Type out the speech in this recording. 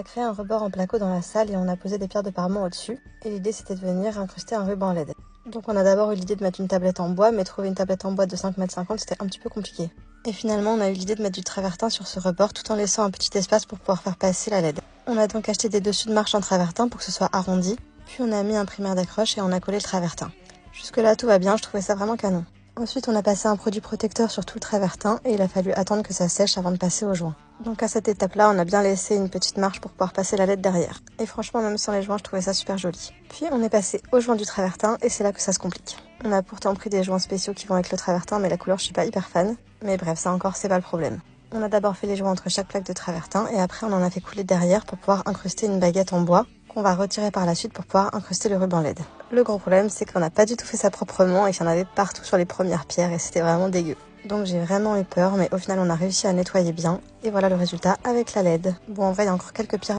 On a créé un rebord en placo dans la salle et on a posé des pierres de parement au-dessus. Et l'idée c'était de venir incruster un ruban LED. Donc on a d'abord eu l'idée de mettre une tablette en bois, mais trouver une tablette en bois de 5,50 m c'était un petit peu compliqué. Et finalement on a eu l'idée de mettre du travertin sur ce rebord tout en laissant un petit espace pour pouvoir faire passer la LED. On a donc acheté des dessus de marche en travertin pour que ce soit arrondi. Puis on a mis un primaire d'accroche et on a collé le travertin. Jusque là tout va bien, je trouvais ça vraiment canon. Ensuite on a passé un produit protecteur sur tout le travertin et il a fallu attendre que ça sèche avant de passer au joint. Donc à cette étape-là, on a bien laissé une petite marche pour pouvoir passer la LED derrière. Et franchement, même sans les joints, je trouvais ça super joli. Puis on est passé au joint du travertin et c'est là que ça se complique. On a pourtant pris des joints spéciaux qui vont avec le travertin, mais la couleur, je suis pas hyper fan. Mais bref, ça encore, c'est pas le problème. On a d'abord fait les joints entre chaque plaque de travertin et après on en a fait couler derrière pour pouvoir incruster une baguette en bois qu'on va retirer par la suite pour pouvoir incruster le ruban LED. Le gros problème, c'est qu'on n'a pas du tout fait ça proprement et qu'il y en avait partout sur les premières pierres et c'était vraiment dégueu. Donc j'ai vraiment eu peur, mais au final on a réussi à nettoyer bien. Et voilà le résultat avec la LED. Bon, en vrai, il y a encore quelques pierres